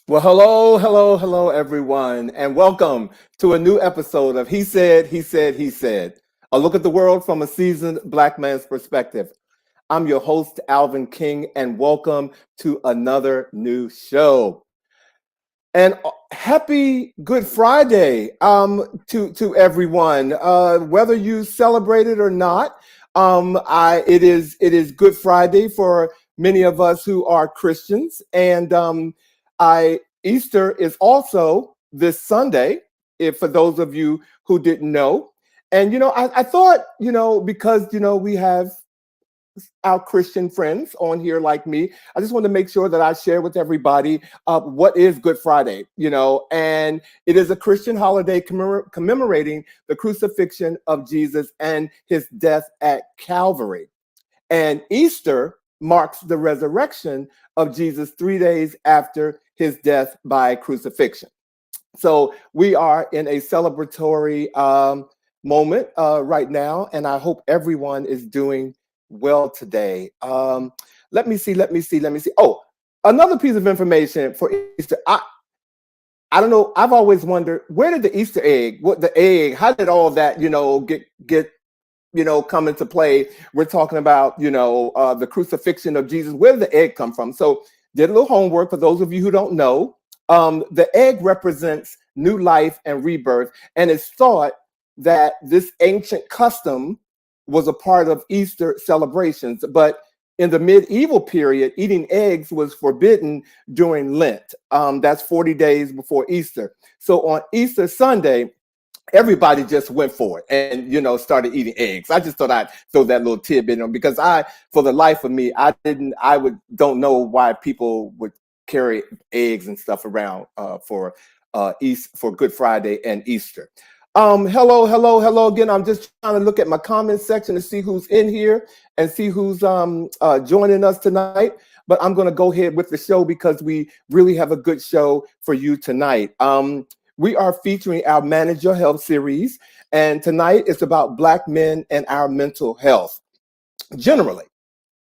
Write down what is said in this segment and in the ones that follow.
Well, hello, everyone, and welcome to a new episode of He Said, a look at the world from a seasoned Black man's perspective. I'm your host, Alvin King, and welcome to another new show. And happy Good Friday to everyone, whether you celebrate it or not. It is Good Friday for many of us who are Christians, and I Easter is also this Sunday. If for those of you who didn't know, and I thought because we have our Christian friends on here like me. I just want to make sure that I share with everybody what is Good Friday, and it is a Christian holiday commemorating the crucifixion of Jesus and his death at Calvary. And Easter marks the resurrection of Jesus 3 days after his death by crucifixion. So we are in a celebratory moment right now, and I hope everyone is doing well today. Let me see. Oh, another piece of information for Easter. I don't know. I've always wondered, where did the Easter egg, how did all that, get come into play? We're talking about, the crucifixion of Jesus. Where did the egg come from? So did a little homework for those of you who don't know. The egg represents new life and rebirth, and it's thought that this ancient custom was a part of Easter celebrations. But in the medieval period, eating eggs was forbidden during Lent. That's 40 days before Easter. So on Easter Sunday, everybody just went for it and started eating eggs. I just thought I'd throw that little tidbit in because for the life of me, don't know why people would carry eggs and stuff around for Good Friday and Easter. Hello again. I'm just trying to look at my comment section to see who's in here and see who's joining us tonight. But I'm going to go ahead with the show because we really have a good show for you tonight. We are featuring our Manage Your Health series, and tonight it's about Black men and our mental health. Generally,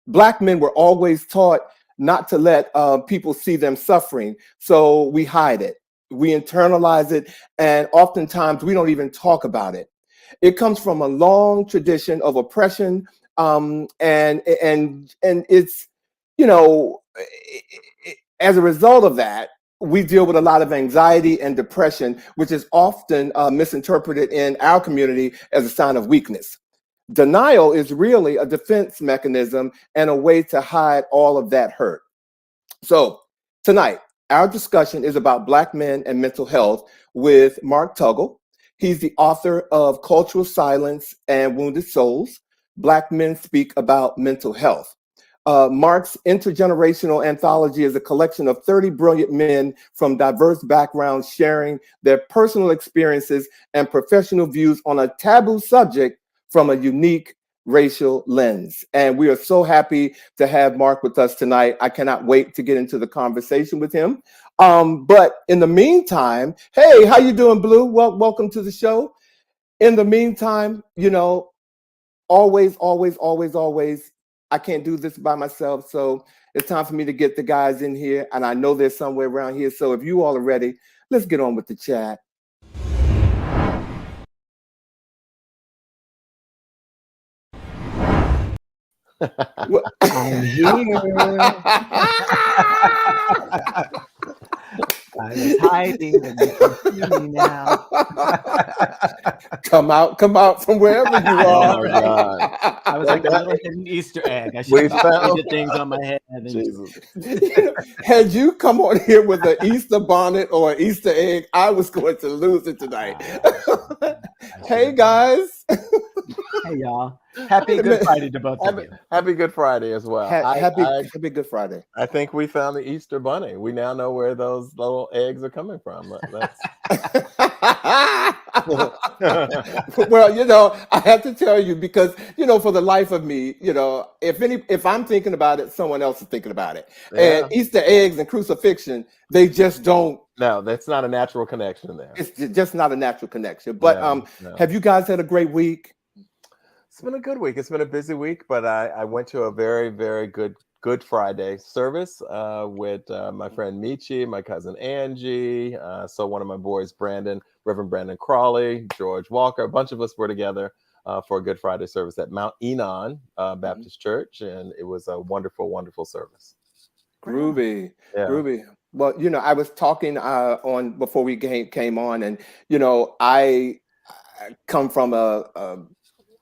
Black men were always taught not to let people see them suffering, so we hide it, we internalize it, and oftentimes we don't even talk about it. It comes from a long tradition of oppression, and it's as a result of that, we deal with a lot of anxiety and depression, which is often misinterpreted in our community as a sign of weakness. Denial is really a defense mechanism and a way to hide all of that hurt. So tonight, our discussion is about Black men and mental health with Mark Tuggle. He's the author of Cultural Silence and Wounded Souls. Black Men Speak About Mental Health. Mark's intergenerational anthology is a collection of 30 brilliant men from diverse backgrounds sharing their personal experiences and professional views on a taboo subject from a unique racial lens. And we are so happy to have Mark with us tonight. I cannot wait to get into the conversation with him. But in the meantime, hey, how you doing, Blue? Well, welcome to the show. In the meantime, always, I can't do this by myself. So it's time for me to get the guys in here. And I know there's somewhere around here. So if you all are ready, let's get on with the chat. I'm here. I was hiding, but you can see me now. Come out from wherever you are. Oh my God. I was like a little hidden Easter egg. I should have found things on my head. Had you come on here with an Easter bonnet or an Easter egg, I was going to lose it tonight. Hey guys. Hey y'all. Happy Good Friday to both of you. Happy Good Friday as well. Happy Good Friday. I think we found the Easter bunny. We now know where those little eggs are coming from. Well, I have to tell you because, for the life of me, if I'm thinking about it, someone else is thinking about it. Yeah. And Easter eggs and crucifixion, they just don't. No, that's not a natural connection there. It's just not a natural connection. But no. Have you guys had a great week? It's been a good week. It's been a busy week, but I went to a very, very good Good Friday service with my friend Michi, my cousin Angie. So one of my boys, Reverend Brandon Crawley, George Walker, a bunch of us were together for a Good Friday service at Mount Enon Baptist Church. And it was a wonderful, wonderful service. Groovy, Yeah. groovy. Well, I was talking on before we came on, and I come from a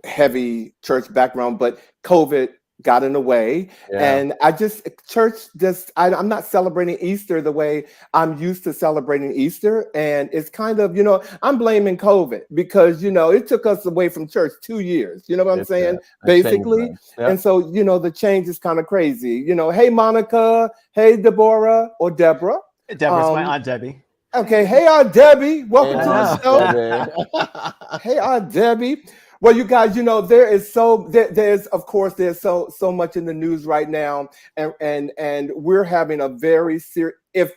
heavy church background, but COVID got in the way, and I'm not celebrating Easter the way I'm used to celebrating Easter, and it's kind of I'm blaming COVID because it took us away from church 2 years. You know what I'm saying? Basically, and so the change is kind of crazy. Hey Monica, hey Deborah or Deborah. Deborah's my Aunt Debbie. Okay, hey Aunt Debbie, welcome to the show. Hey Aunt Debbie. Well, you guys, there's of course there's so much in the news right now, and we're having a very serious. If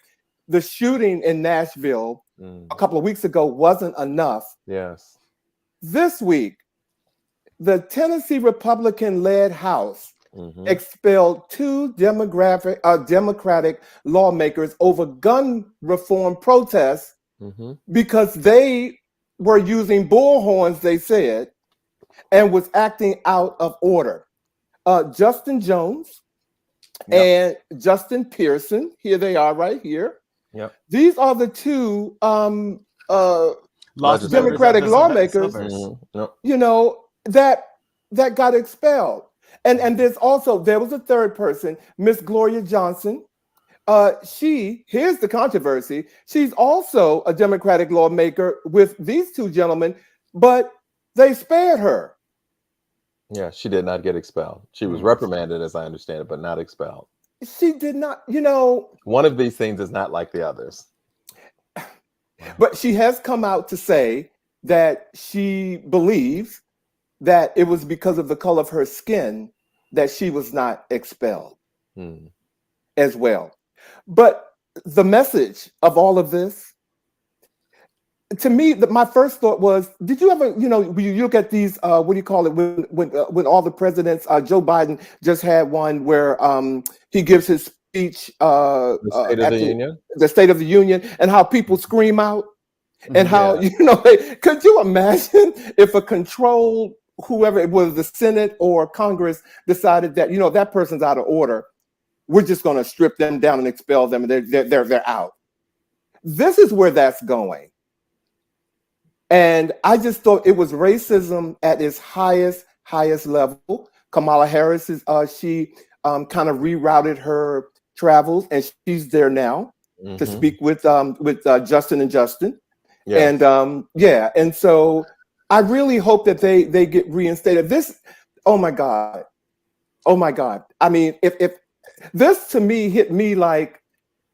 the shooting in Nashville a couple of weeks ago wasn't enough, yes, this week the Tennessee Republican-led House expelled 2 Democratic lawmakers over gun reform protests because they were using bullhorns, they said, and was acting out of order. Justin Jones and Justin Pearson, here they are right here. Yep. These are the 2 Democratic lawmakers, that got expelled. And there was a third person, Miss Gloria Johnson. Here's the controversy. She's also a Democratic lawmaker with these 2 gentlemen, but they spared her. Yeah, she did not get expelled. She was reprimanded, as I understand it, but not expelled. She did not, One of these things is not like the others. But she has come out to say that she believes that it was because of the color of her skin that she was not expelled as well. But the message of all of this, to me, my first thought was, did you ever, when you look at these, what do you call it, when all the presidents, Joe Biden just had one where he gives his speech, the State of the Union, and how people scream out, and how, could you imagine if a controlled, whoever it was, the Senate or Congress decided that, that person's out of order, we're just going to strip them down and expel them, and they're out. This is where that's going. And I just thought it was racism at its highest level. Kamala Harris she kind of rerouted her travels, and she's there now to speak with Justin and Justin. Yes. And and so I really hope that they get reinstated. This, oh my God. I mean, if this to me hit me like,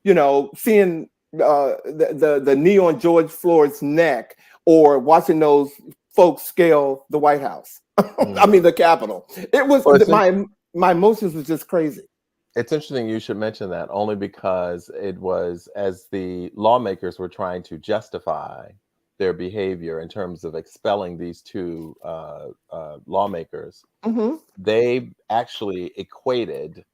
seeing the knee on George Floyd's neck, or watching those folks scale the White House. I mean, the Capitol. It was my emotions was just crazy. It's interesting you should mention that, only because it was as the lawmakers were trying to justify their behavior in terms of expelling these 2 lawmakers, they actually equated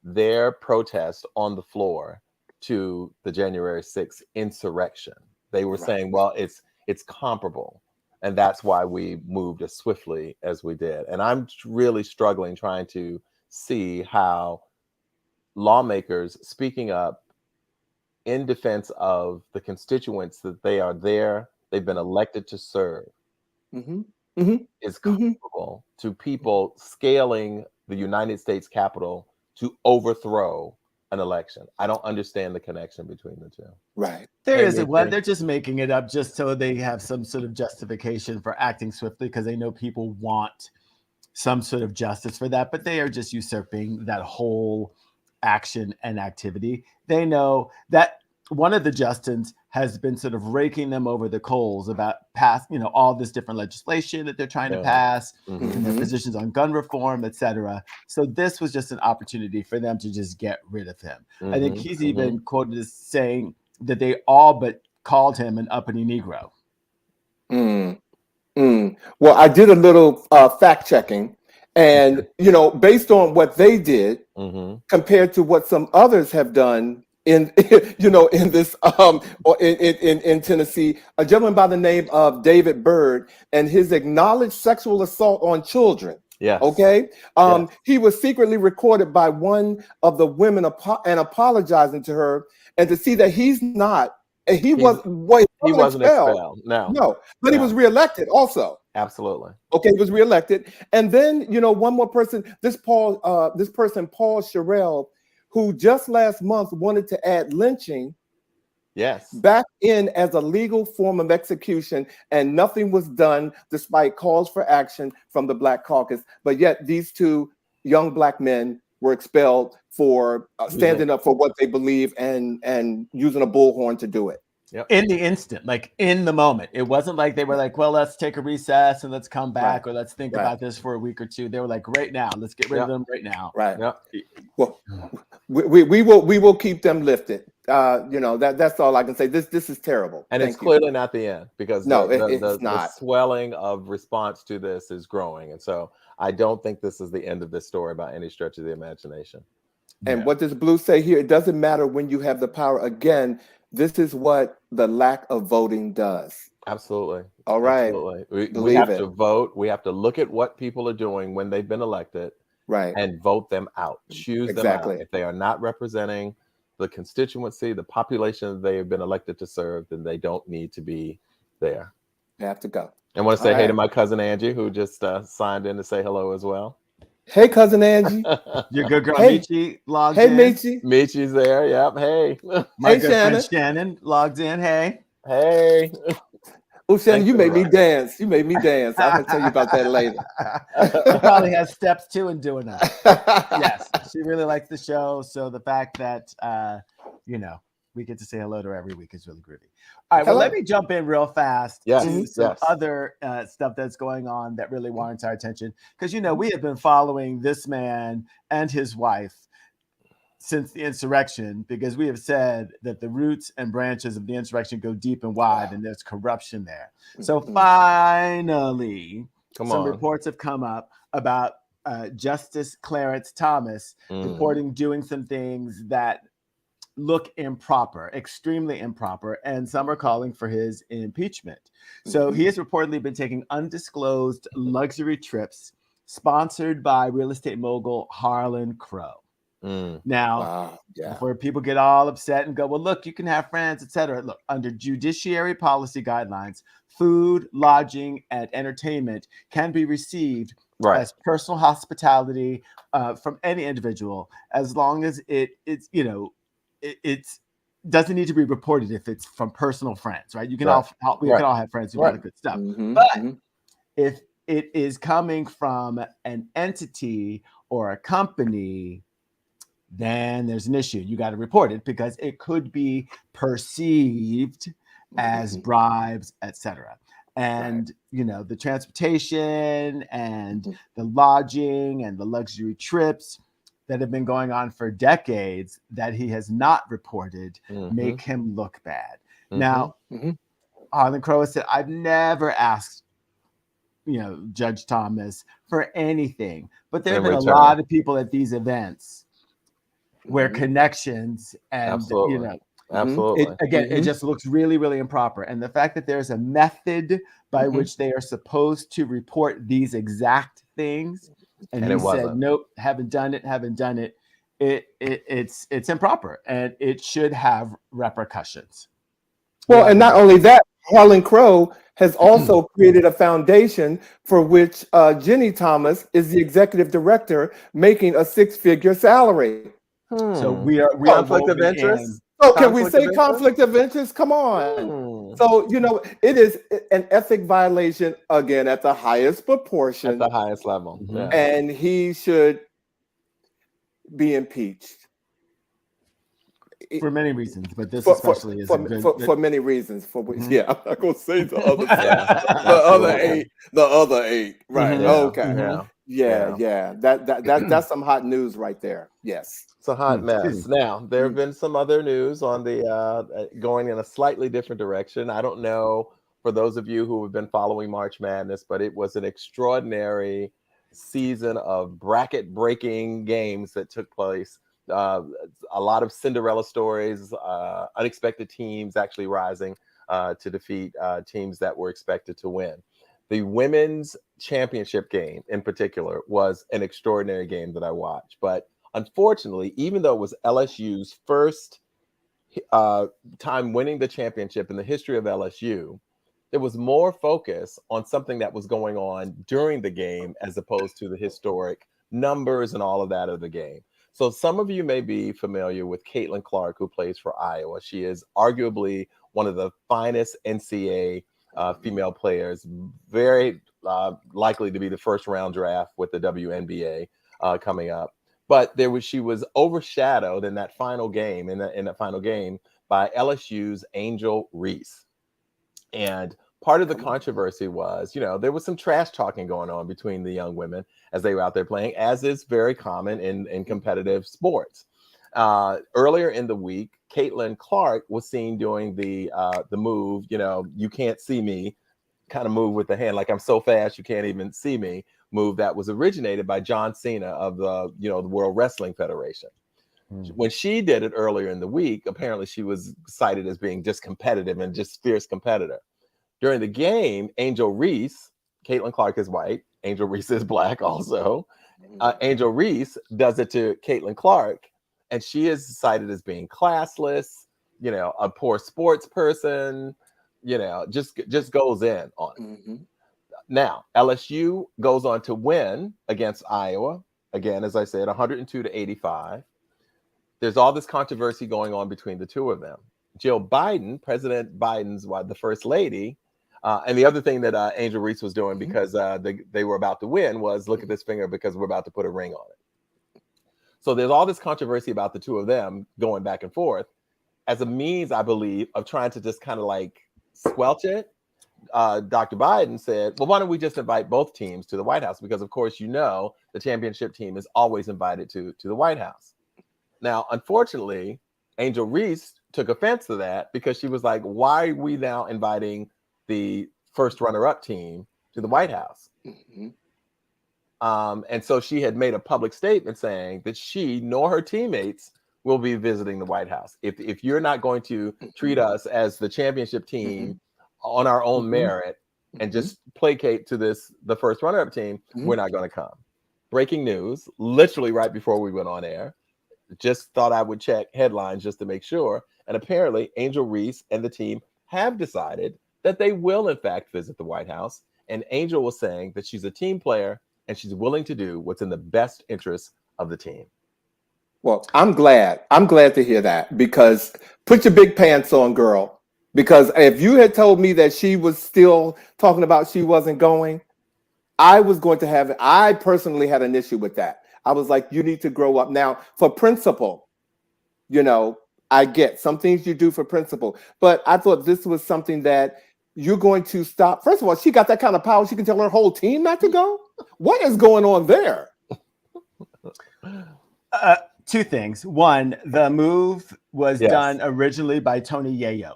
their protest on the floor to the January 6th insurrection. They were saying, well, it's comparable, and that's why we moved as swiftly as we did. And I'm really struggling trying to see how lawmakers speaking up in defense of the constituents that they've been elected to serve, is comparable to people scaling the United States Capitol to overthrow an election. I don't understand the connection between the 2. Right. There isn't one. They're just making it up just so they have some sort of justification for acting swiftly, because they know people want some sort of justice for that, but they are just usurping that whole action and activity. They know that one of the Justins has been sort of raking them over the coals about all this different legislation that they're trying to pass, and their positions on gun reform, etc. So this was just an opportunity for them to just get rid of him. I think he's even quoted as saying that they all but called him an uppity Negro. Well, I did a little fact checking, And based on what they did Mm-hmm. compared to what some others have done in in this or in Tennessee, a gentleman by the name of David Byrd and his acknowledged sexual assault on children. Yes. Okay. Yes. He was secretly recorded by one of the women and apologizing to her, and to see that he wasn't wasn't expelled. expelled. No. No, but he was reelected also. Absolutely. Okay, he was reelected. And then, one more person, this person, Paul Sherrill, who just last month wanted to add lynching Yes. back in as a legal form of execution, and nothing was done despite calls for action from the Black Caucus. But yet these two young Black men were expelled for standing up for what they believe and using a bullhorn to do it. Yep. In the instant, like in the moment. It wasn't like they were like, well, let's take a recess and let's come back or let's think about this for a week or two. They were like, right now, let's get rid of them right now. Right. Yep. Well, we will keep them lifted. That's all I can say. This is terrible. And it's clearly not the end, because it's not. The swelling of response to this is growing. And so I don't think this is the end of this story by any stretch of the imagination. And what does Blue say here? It doesn't matter when you have the power. Again, this is what the lack of voting does. Absolutely. All right. Absolutely. We have to vote. We have to look at what people are doing when they've been elected. Right. And vote them out. Choose them out. If they are not representing the constituency, the population that they have been elected to serve, then they don't need to be there. They have to go. I want to say hey to my cousin Angie, who just signed in to say hello as well. Hey, cousin Angie. Your good girl Michi logged in. Hey, Michi. Michi's there. Yep. Hey. My good friend Shannon logged in. Hey. Hey. Oh, Shannon, you made me dance. I'm going to tell you about that later. She probably has steps too in doing that. Yes. She really likes the show. So the fact that, we get to say hello to her every week is really groovy. All right, well, let me jump in real fast to some other stuff that's going on that really warrants our attention. Because, we have been following this man and his wife since the insurrection, because we have said that the roots and branches of the insurrection go deep and wide, and there's corruption there. So finally, some reports have come up about Justice Clarence Thomas reporting doing some things that look improper, extremely improper, and some are calling for his impeachment. So he has reportedly been taking undisclosed luxury trips sponsored by real estate mogul Harlan Crow. Now, before people get all upset and go, well, look, you can have friends, etc. Look, under judiciary policy guidelines, food, lodging, and entertainment can be received as personal hospitality from any individual, as long as it's doesn't need to be reported if it's from personal friends, right? You can we can all have friends who got good stuff. But if it is coming from an entity or a company, then there's an issue. You got to report it, because it could be perceived as bribes, etc. And the transportation and the lodging and the luxury trips that have been going on for decades that he has not reported make him look bad. Now, Harlan Crow said, I've never asked Judge Thomas for anything, but there have been a lot of people at these events where connections and Absolutely. It just looks really, really improper. And the fact that there's a method by which they are supposed to report these exact things, and he said, nope, haven't done it. It's improper, and it should have repercussions. Well, and not only that, Harlan Crow has also created a foundation for which Jenny Thomas is the executive director, making a 6-figure salary. So we are conflict of interest. So can we say conflict of interest? Come on. So it is an ethic violation again at the highest proportion, at the highest level, and he should be impeached for many reasons. But this especially is for many reasons. For which, I'm not going to say the other the other eight. Right? Okay. Yeah. That's some hot news right there. Yes. It's a hot mess. Now, there have been some other news on the going in a slightly different direction. I don't know, for those of you who have been following March Madness, but it was an extraordinary season of bracket breaking games that took place. A lot of Cinderella stories, unexpected teams actually rising to defeat teams that were expected to win. The women's championship game in particular was an extraordinary game that I watched. But unfortunately, even though it was LSU's first time winning the championship in the history of LSU, there was more focus on something that was going on during the game as opposed to the historic numbers and all of that of the game. So some of you may be familiar with Caitlin Clark, who plays for Iowa. She is arguably one of the finest NCAA female players, very likely to be the first round draft with the WNBA coming up. But she was overshadowed in that final game, in that final game, by LSU's Angel Reese. And part of the controversy was, there was some trash talking going on between the young women as they were out there playing, as is very common in competitive sports. Earlier in the week, Caitlin Clark was seen doing the move, you can't see me kind of move with the hand, like I'm so fast you can't even see me move, that was originated by John Cena of the World Wrestling Federation. When she did it earlier in the week, apparently she was cited as being just competitive and just fierce competitor. During the game, Angel Reese, Caitlin Clark is white, Angel Reese is black also. Angel Reese does it to Caitlin Clark, and she is cited as being classless, a poor sports person, just goes in on it. Mm-hmm. Now, LSU goes on to win against Iowa, again, as I said, 102-85. There's all this controversy going on between the two of them. Jill Biden, President Biden's the first lady, and the other thing that Angel Reese was doing because they were about to win was look at this finger because we're about to put a ring on it. So there's all this controversy about the two of them going back and forth as a means, I believe, of trying to just kind of like squelch it. Dr. Biden said, well, why don't we just invite both teams to the White House? Because, of course, the championship team is always invited to the White House. Now, unfortunately, Angel Reese took offense to that because she was like, why are we now inviting the first runner-up team to the White House? Mm-hmm. And so she had made a public statement saying that she nor her teammates will be visiting the White House. If you're not going to treat us as the championship team on our own merit and just placate to the first runner-up team, we're not going to come. Breaking news, literally right before we went on air. Just thought I would check headlines just to make sure. And apparently Angel Reese and the team have decided that they will in fact visit the White House. And Angel was saying that she's a team player and she's willing to do what's in the best interest of the team. Well, I'm glad to hear that, because put your big pants on, girl. Because if you had told me that she was still talking about she wasn't going, I personally had an issue with that. I was like, you need to grow up. Now, for principle, I get some things you do for principle, but I thought this was something that you're going to stop. First of all, she got that kind of power. She can tell her whole team not to go. What is going on there? Two things. One, the move was done originally by Tony Yayo.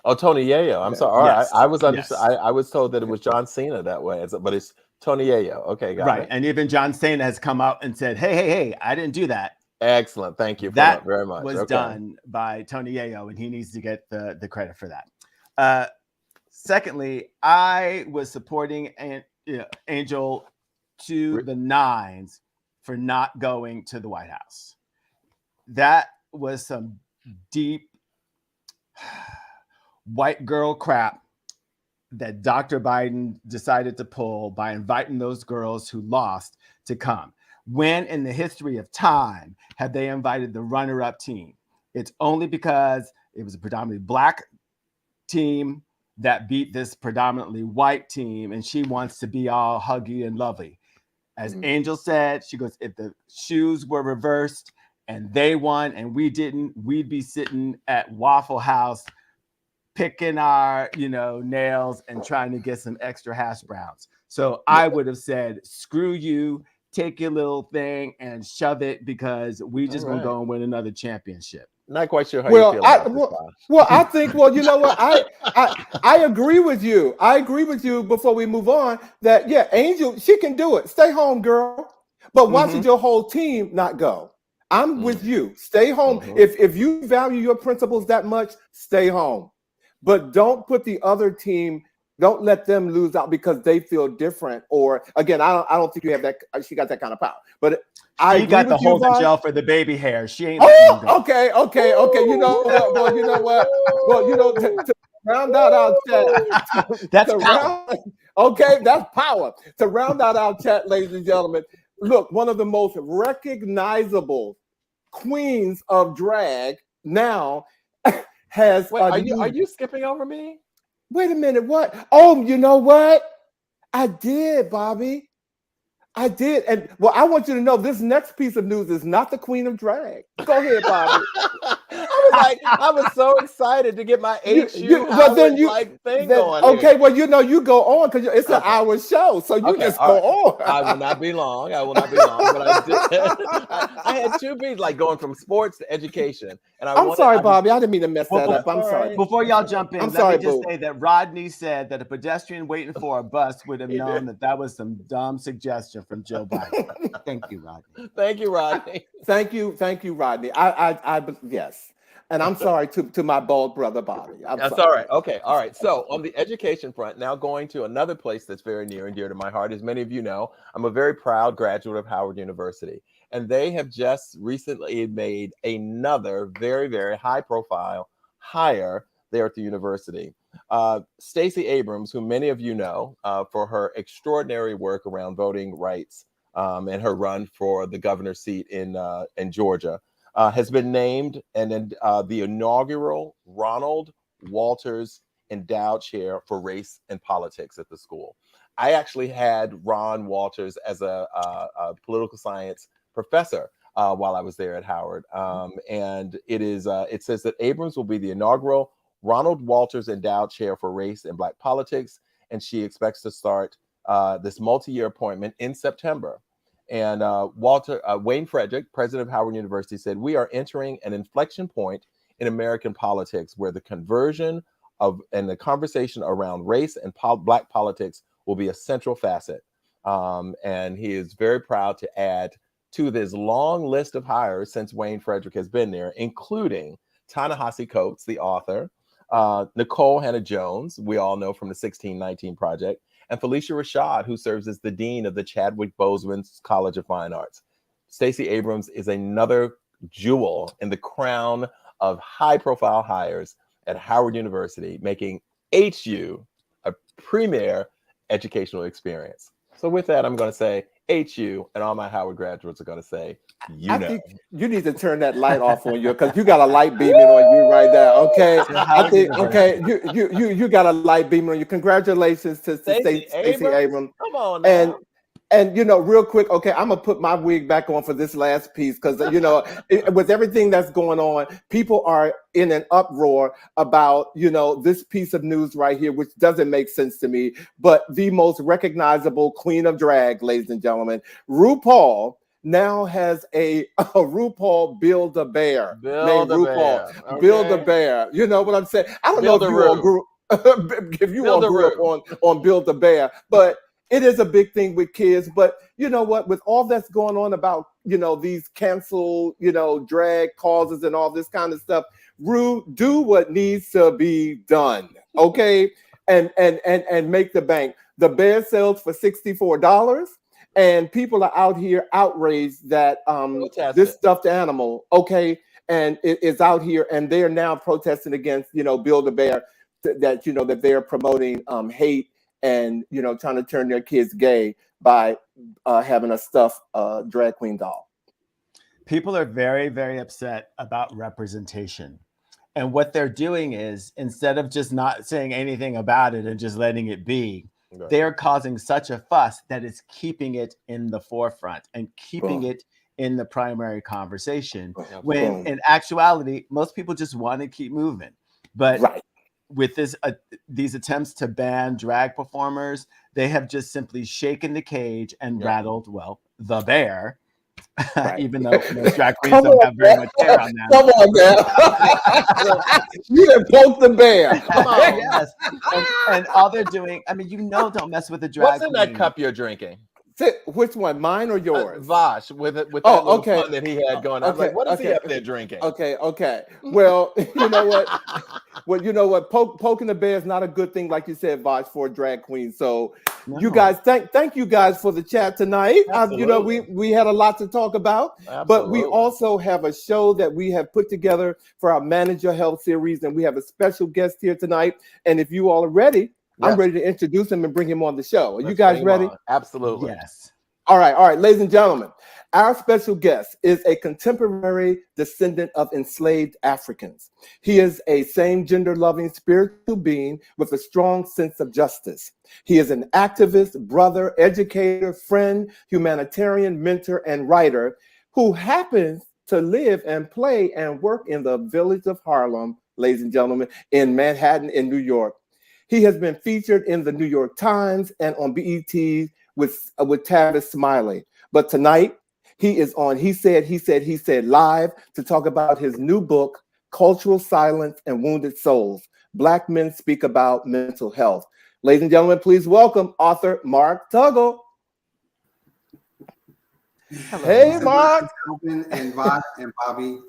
Oh, Tony Yayo. I'm sorry. Yes. I was I was told that it was John Cena that way, but it's Tony Yayo. Okay, got it. And even John Cena has come out and said, hey, I didn't do that. Excellent. Thank you for that very much. Was done by Tony Yayo, and he needs to get the credit for that. Secondly, I was supporting Angel to the nines for not going to the White House. That was some deep white girl crap that Dr. Biden decided to pull by inviting those girls who lost to come. When in the history of time have they invited the runner-up team? It's only because it was a predominantly black team that beat this predominantly white team, and she wants to be all huggy and lovely. As Angel said, she goes, if the shoes were reversed and they won and we didn't, we'd be sitting at Waffle House picking our, nails and trying to get some extra hash browns. So I would have said, screw you, take your little thing and shove it, because we just gonna go and win another championship. Not quite sure how you Well, feel about this, Vash. I think, well, you know what? I agree with you. I agree with you before we move on that, yeah, Angel, she can do it. Stay home, girl. But why should your whole team not go? I'm with you. Stay home. If you value your principles that much, stay home. But don't put the other team, don't let them lose out because they feel different. Or again, I don't think you have that. She got that kind of power. But I She agree got the with you, hold the Vash. gel for the baby hair. She ain't letting them go. Okay. You know what? Well, you know what? Well, you know, to round out our chat, That's to power. okay, that's power. To round out our chat, ladies and gentlemen, look, one of the most recognizable queens of drag now has Wait, are you skipping over me? Wait a minute, what? Oh, you know what? I did, Bobby. I did. And well, I want you to know this next piece of news is not the queen of drag. Go ahead, Bobby. I was so excited to get my HU Well, then thing going. Okay, well, you know, you go on because it's an hour show, so you just go on. I will not be long. But I did. I had two beats like going from sports to education, and I'm sorry, Bobby. I didn't mean to mess that up. I'm sorry. Before y'all jump in, I'm let sorry, me just boo. say that Rodney said that a pedestrian waiting for a bus would have known that was some dumb suggestion from Joe Biden. Thank you, Rodney. Thank you, Rodney. Thank you, Rodney. I yes. And I'm sorry to my bald brother, Bobby. That's all right. Okay. All right. So on the education front, now going to another place that's very near and dear to my heart. As many of you know, I'm a very proud graduate of Howard University. And they have just recently made another very, very high profile hire there at the university. Stacey Abrams, who many of you know for her extraordinary work around voting rights and her run for the governor's seat in Georgia, has been named and the inaugural Ronald Walters Endowed Chair for Race and Politics at the school. I actually had Ron Walters as a political science professor while I was there at Howard. And it says that Abrams will be the inaugural Ronald Walters Endowed Chair for Race and Black Politics, and she expects to start this multi-year appointment in September. And Wayne Frederick, president of Howard University, said, "We are entering an inflection point in American politics where the conversion of and the conversation around race and Black politics will be a central facet." And he is very proud to add to this long list of hires since Wayne Frederick has been there, including Ta-Nehisi Coates, the author, Nicole Hannah-Jones, we all know from the 1619 Project, and Felicia Rashad, who serves as the dean of the Chadwick Boseman College of Fine Arts. Stacey Abrams is another jewel in the crown of high-profile hires at Howard University, making HU a premier educational experience. So with that, I'm going to say HU, and all my Howard graduates are going to say, I think you need to turn that light off on you because you got a light beaming on you right now. Okay, I think you got a light beaming on you. Congratulations to Stacey Abrams. Come on now. And you know, real quick, okay, I'm gonna put my wig back on for this last piece because you know, with everything that's going on, people are in an uproar about this piece of news right here, which doesn't make sense to me. But the most recognizable queen of drag, ladies and gentlemen, RuPaul, now has a RuPaul Build-A-Bear named RuPaul. Okay. Build-A-Bear. You know what I'm saying? I don't know if you all grew up on Build-A-Bear, but it is a big thing with kids. But you know what? With all that's going on about these cancel drag causes and all this kind of stuff, Ru, do what needs to be done, okay? and make the bank. The bear sells for $64. And people are out here outraged that this stuffed animal, okay, and it is out here, and they're now protesting against, Build-A-Bear, that they're promoting hate and trying to turn their kids gay by having a stuffed drag queen doll. People are very, very upset about representation. And what they're doing is, instead of just not saying anything about it and just letting it be, they're causing such a fuss that it's keeping it in the forefront and keeping it in the primary conversation. When in actuality, most people just want to keep moving. But with these attempts to ban drag performers, they have just simply shaken the cage and rattled, the bear. Right. Even though most drag queens Come don't on, have very much hair on them. come on, man. You done poked the bear. Come on. Yes. And all they're doing, I mean, don't mess with a drag What's in queen. that cup you're drinking? Which one, mine or yours? Vash, with that Oh, little okay. pun that he had going. I was Okay, like, what is he okay. up there drinking? Okay. Well, you know what? Well, you know what? Poking the bear is not a good thing, like you said, Vash, for a drag queen. So, you No. guys, thank you guys for the chat tonight. You know, we had a lot to talk about, but we also have a show that we have put together for our Manage Your Health series, and we have a special guest here tonight. And if you all are ready, I'm ready to introduce him and bring him on the show. Are you guys ready? Absolutely. Yes. All right, ladies and gentlemen. Our special guest is a contemporary descendant of enslaved Africans. He is a same-gender loving spiritual being with a strong sense of justice. He is an activist, brother, educator, friend, humanitarian, mentor, and writer who happens to live and play and work in the village of Harlem, ladies and gentlemen, in Manhattan, in New York. He has been featured in the New York Times and on BET with Tavis Smiley. But tonight, he is on He Said Live to talk about his new book, Cultural Silence and Wounded Souls. Black Men Speak About Mental Health. Ladies and gentlemen, please welcome author Mark Tuggle. Hello. Hey, Mark. Alvin and Vash and Bobby,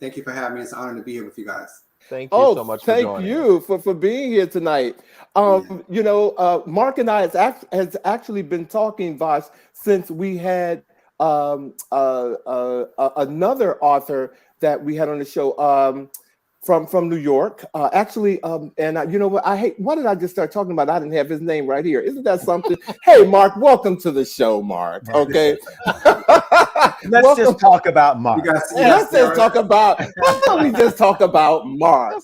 thank you for having me. It's an honor to be here with you guys. Thank you so much for joining. Thank you for being here tonight. You know, Mark and I has actually been talking, Vash, since we had another author that we had on the show from New York. You know what? Why did I just start talking about? I didn't have his name right here. Isn't that something? Hey, Mark, welcome to the show, Mark. Okay. Let's just talk about Mark. Let's just talk about. Why don't we just talk about Mark?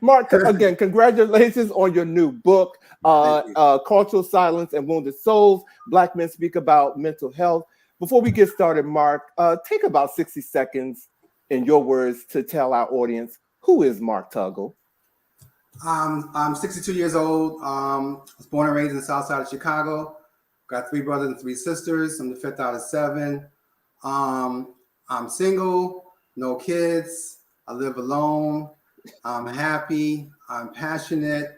Mark, again, congratulations on your new book, Cultural Silence and Wounded Souls. Black Men Speak About Mental Health. Before we get started, Mark, take about 60 seconds in your words to tell our audience, who is Mark Tuggle? I'm 62 years old. Was born and raised in the south side of Chicago. Got 3 brothers and 3 sisters. I'm the 5th out of 7. I'm single, no kids. I live alone. I'm happy. I'm passionate.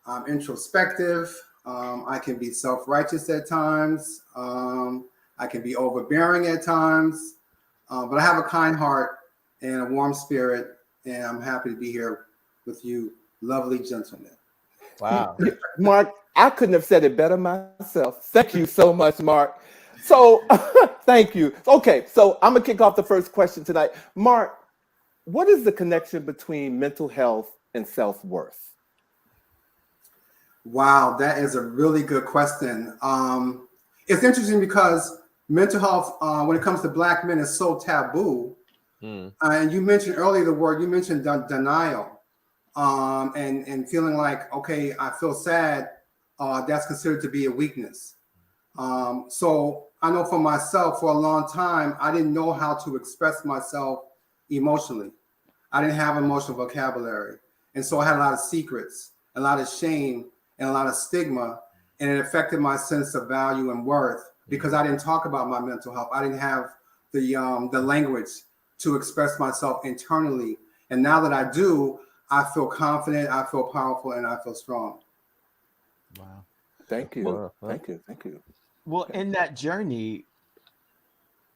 I'm introspective. I can be self-righteous at times. I can be overbearing at times. But I have a kind heart and a warm spirit. And I'm happy to be here with you, lovely gentlemen. Wow. Mark, I couldn't have said it better myself. Thank you so much, Mark. So thank you. Okay, so I'm going to kick off the first question tonight. Mark, what is the connection between mental health and self-worth? Wow, that is a really good question. It's interesting because mental health, when it comes to Black men, is so taboo. And you mentioned earlier you mentioned denial, and feeling like, okay, I feel sad. That's considered to be a weakness. So I know for myself, for a long time, I didn't know how to express myself emotionally. I didn't have emotional vocabulary. And so I had a lot of secrets, a lot of shame, and a lot of stigma. And it affected my sense of value and worth because I didn't talk about my mental health. I didn't have the language to express myself internally. And now that I do, I feel confident, I feel powerful, and I feel strong. Wow. Thank you. Wow. Thank you. Thank you. Well, in that journey,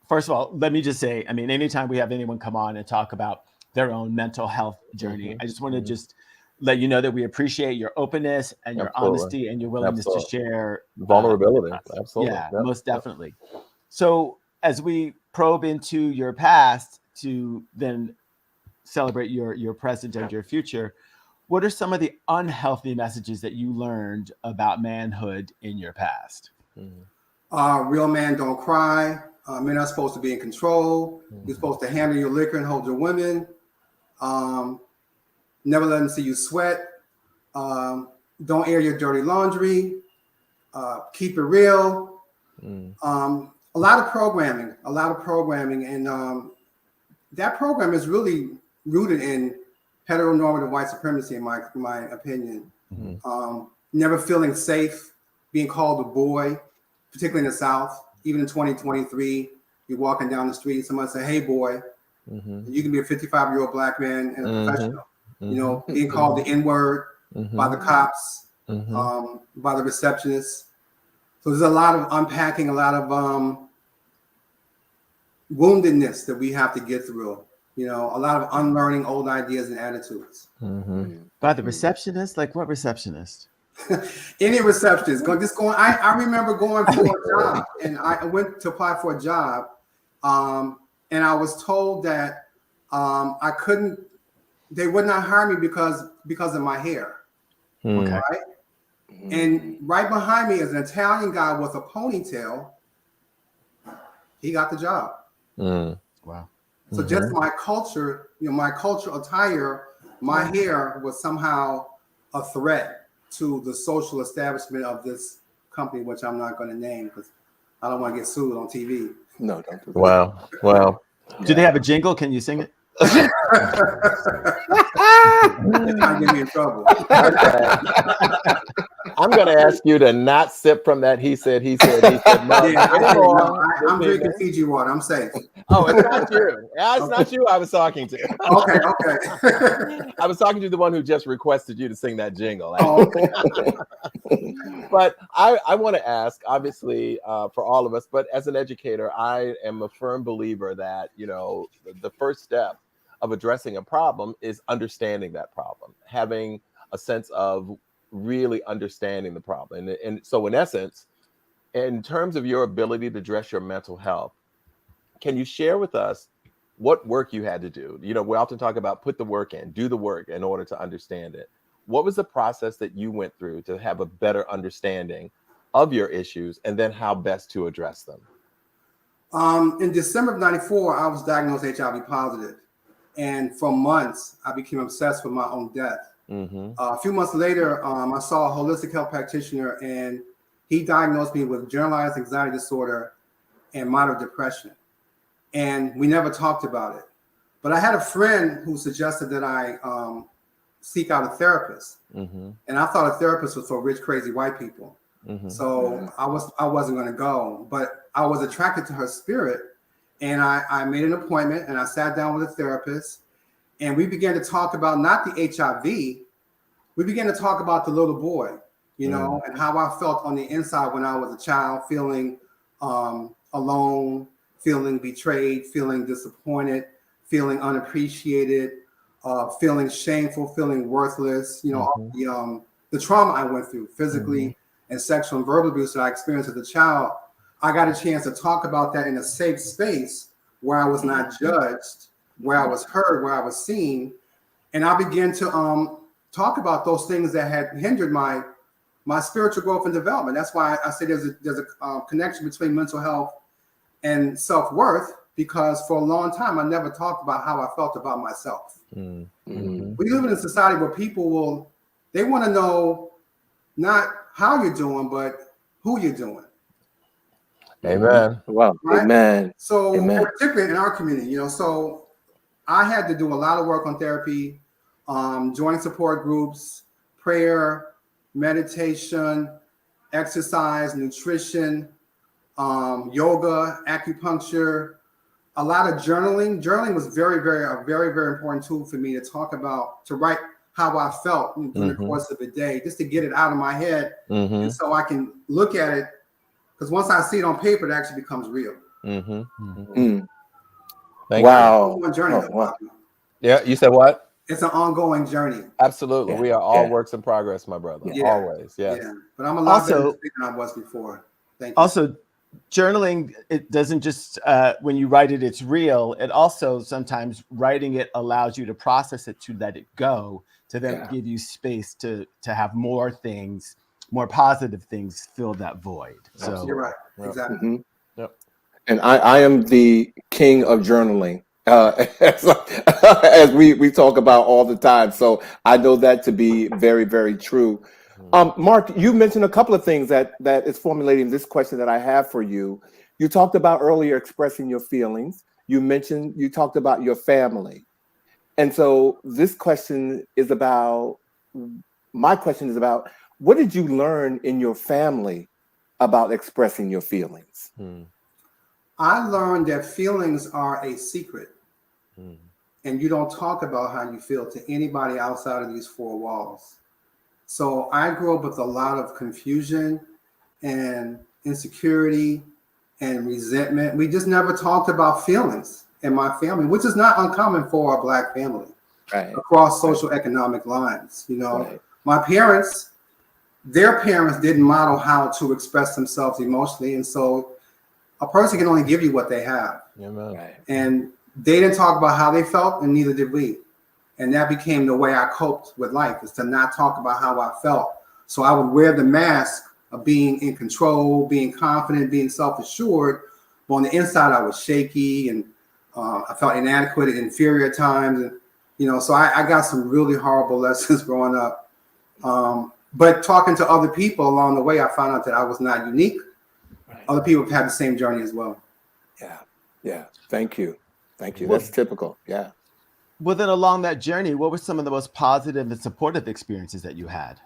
first of all, let me just say, I mean, anytime we have anyone come on and talk about their own mental health journey, I just want to just let you know that we appreciate your openness and your honesty and your willingness to share vulnerability. Absolutely. Yeah, most definitely. So as we probe into your past to then celebrate your present and your future, what are some of the unhealthy messages that you learned about manhood in your past? Real men don't cry. Men are supposed to be in control. You're supposed to handle your liquor and hold your women. Never let them see you sweat. Don't air your dirty laundry. Keep it real. A lot of programming, and that program is really rooted in heteronormative white supremacy, in my opinion. Never feeling safe, being called a boy, particularly in the South. Even in 2023, you're walking down the street, someone say, "Hey, boy." You can be a 55-year-old black man and a professional. You know, being called the N-word by the cops, by the receptionists. So there's a lot of unpacking, a lot of woundedness that we have to get through. You know, a lot of unlearning old ideas and attitudes. By the receptionist? Like what receptionist? Any receptionist. I remember going for a job, and I went to apply for a job, and I was told that I couldn't. They would not hire me because of my hair. Okay. Right? And right behind me is an Italian guy with a ponytail. He got the job. Wow. So just my culture, my cultural attire, my hair was somehow a threat to the social establishment of this company, which I'm not going to name because I don't want to get sued on TV. No, don't do that. Wow. Do they have a jingle? Can you sing it? It's not getting me in trouble. I'm going to ask you to not sip from that. He said. No, I'm drinking Fiji water. I'm safe. Oh, it's not you. It's not you I was talking to. Okay. I was talking to the one who just requested you to sing that jingle. Okay. But I want to ask, obviously, for all of us, but as an educator, I am a firm believer that, the first step of addressing a problem is understanding that problem, having a sense of really understanding the problem. And so in essence, in terms of your ability to address your mental health, can you share with us what work you had to do? We often talk about put the work in, do the work in order to understand it. What was the process that you went through to have a better understanding of your issues and then how best to address them? In December of '94, I was diagnosed HIV positive. And for months, I became obsessed with my own death. A few months later, I saw a holistic health practitioner, and he diagnosed me with generalized anxiety disorder and moderate depression. And we never talked about it. But I had a friend who suggested that I seek out a therapist. And I thought a therapist was for rich, crazy white people. So I wasn't going to go. But I was attracted to her spirit. And I made an appointment, and I sat down with a therapist, and we began to talk about not the HIV. We began to talk about the little boy, and how I felt on the inside when I was a child, feeling alone, feeling betrayed, feeling disappointed, feeling unappreciated, feeling shameful, feeling worthless. All the trauma I went through, physically and sexual and verbal abuse that I experienced as a child. I got a chance to talk about that in a safe space where I was not judged, where I was heard, where I was seen. And I began to talk about those things that had hindered my spiritual growth and development. That's why I say there's a connection between mental health and self-worth, because for a long time, I never talked about how I felt about myself. We live in a society where people they want to know not how you're doing, but who you're doing. Amen. Wow. Right? Amen. So Amen. particularly in our community, so I had to do a lot of work on therapy, join support groups, prayer, meditation, exercise, nutrition, yoga, acupuncture, a lot of journaling. Journaling was a very, very important tool for me to write how I felt during the course of the day, just to get it out of my head, and so I can look at it. Because once I see it on paper, it actually becomes real. Wow. Wow. Yeah, you said what? It's an ongoing journey. Absolutely. We are all works in progress, my brother. Always. Yes. Yeah. But I'm a lot better than I was before. Thank you. Also, journaling, it doesn't just, when you write it, it's real. It also sometimes writing it allows you to process it, to let it go, to then give you space to have more things, more positive things fill that void. So you're right. Exactly. And I am the king of journaling, as we talk about all the time. So I know that to be very, very true. Mark, you mentioned a couple of things that is formulating this question that I have for you. You talked about earlier expressing your feelings. You talked about your family. And so my question is about, what did you learn in your family about expressing your feelings? I learned that feelings are a secret. And you don't talk about how you feel to anybody outside of these four walls. So I grew up with a lot of confusion and insecurity and resentment. We just never talked about feelings in my family, which is not uncommon for a Black family across social economic lines. You know, my parents, their parents didn't model how to express themselves emotionally. And so a person can only give you what they have. And they didn't talk about how they felt, and neither did we. And that became the way I coped with life, is to not talk about how I felt. So I would wear the mask of being in control, being confident, being self-assured. But on the inside, I was shaky, and I felt inadequate and inferior at times. And, you know, so I got some really horrible lessons growing up. But talking to other people along the way, I found out that I was not unique. Other people have had the same journey as well. Yeah. Thank you. That's typical. Yeah. Well, then along that journey, what were some of the most positive and supportive experiences that you had?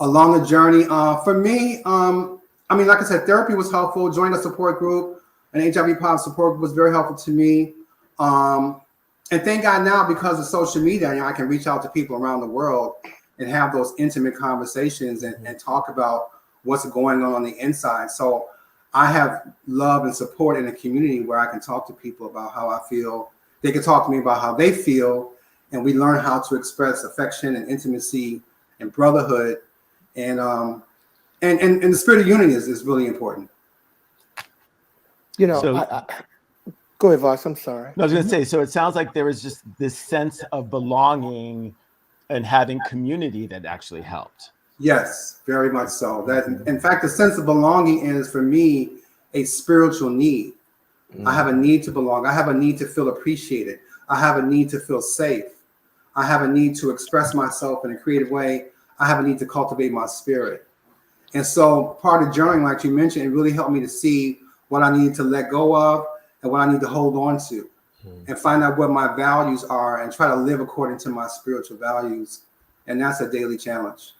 Along the journey, for me, I mean, like I said, therapy was helpful. Joining a support group, an HIV positive support group, was very helpful to me. And thank God now, because of social media, you know, I can reach out to people around the world and have those intimate conversations and talk about what's going on the inside. So I have love and support in a community where I can talk to people about how I feel. They can talk to me about how they feel, and we learn how to express affection and intimacy and brotherhood. And the spirit of unity is really important. You know, go ahead, Vash. I'm sorry. I was going to say, so it sounds like there was just this sense of belonging and having community that actually helped. Yes, very much so. That, in fact, the sense of belonging is, for me, a spiritual need. I have a need to belong. I have a need to feel appreciated. I have a need to feel safe. I have a need to express myself in a creative way. I have a need to cultivate my spirit. And so part of journeying, like you mentioned, it really helped me to see what I need to let go of and what I need to hold on to, and find out what my values are and try to live according to my spiritual values. And that's a daily challenge.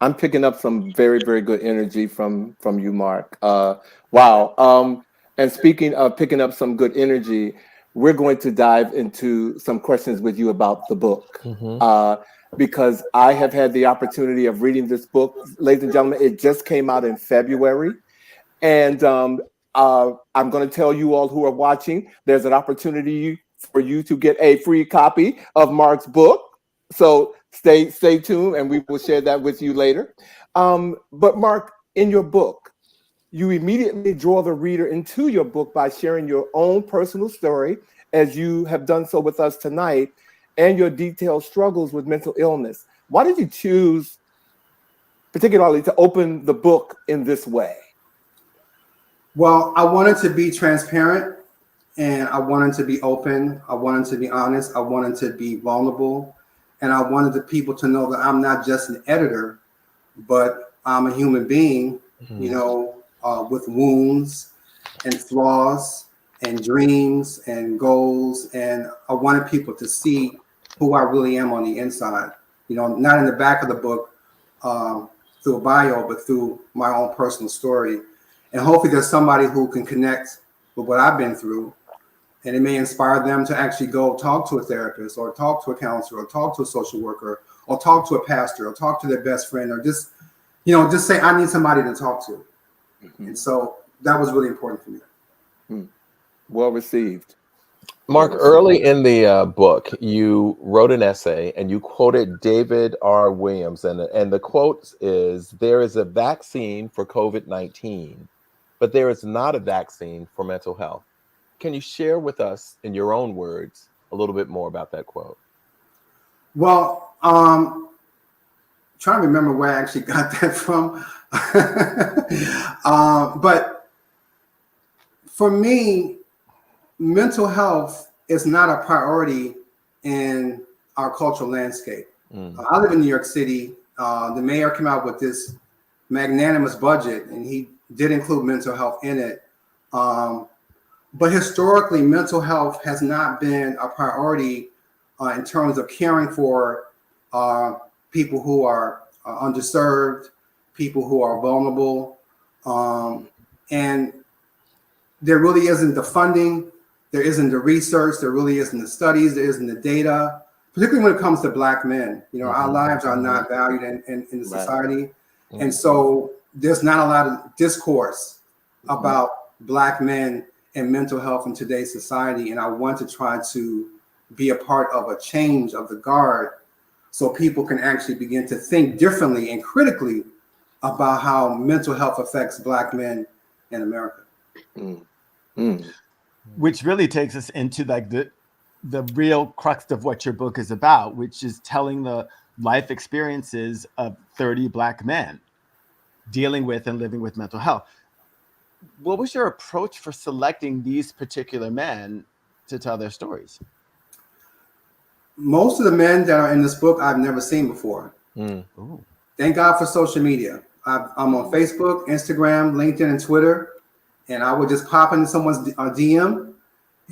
I'm picking up some very, very good energy from you, Mark. Wow. And speaking of picking up some good energy, we're going to dive into some questions with you about the book. Because I have had the opportunity of reading this book. Ladies and gentlemen, it just came out in February. And I'm going to tell you all who are watching, there's an opportunity for you to get a free copy of Mark's book. So stay tuned, and we will share that with you later. But Mark, in your book, you immediately draw the reader into your book by sharing your own personal story, as you have done so with us tonight, and your detailed struggles with mental illness. Why did you choose, particularly, to open the book in this way? Well, I wanted to be transparent, and I wanted to be open. I wanted to be honest. I wanted to be vulnerable. And I wanted the people to know that I'm not just an editor, but I'm a human being, you know, with wounds and flaws and dreams and goals. And I wanted people to see who I really am on the inside, you know, not in the back of the book through a bio, but through my own personal story. And hopefully there's somebody who can connect with what I've been through, and it may inspire them to actually go talk to a therapist, or talk to a counselor, or talk to a social worker, or talk to a pastor, or talk to their best friend, or just, you know, just say, I need somebody to talk to. And so that was really important for me. Well received. Mark, early in the book, you wrote an essay and you quoted David R. Williams. And the quote is, "There is a vaccine for COVID-19, but there is not a vaccine for mental health." Can you share with us, in your own words, a little bit more about that quote? Well, trying to remember where I actually got that from. But for me, mental health is not a priority in our cultural landscape. I live in New York City. The mayor came out with this magnanimous budget, and he did include mental health in it. But historically, mental health has not been a priority in terms of caring for people who are underserved, people who are vulnerable. And there really isn't the funding, there isn't the research, there really isn't the studies, there isn't the data, particularly when it comes to Black men. Our lives are not valued in the society. And so there's not a lot of discourse about Black men and mental health in today's society. And I want to try to be a part of a change of the guard so people can actually begin to think differently and critically about how mental health affects Black men in America. Which really takes us into like the real crux of what your book is about, which is telling the life experiences of 30 Black men dealing with and living with mental health. What was your approach for selecting these particular men to tell their stories? Most of the men that are in this book I've never seen before. Thank God for social media. I'm on Facebook, Instagram, LinkedIn, and Twitter. And I would just pop into someone's DM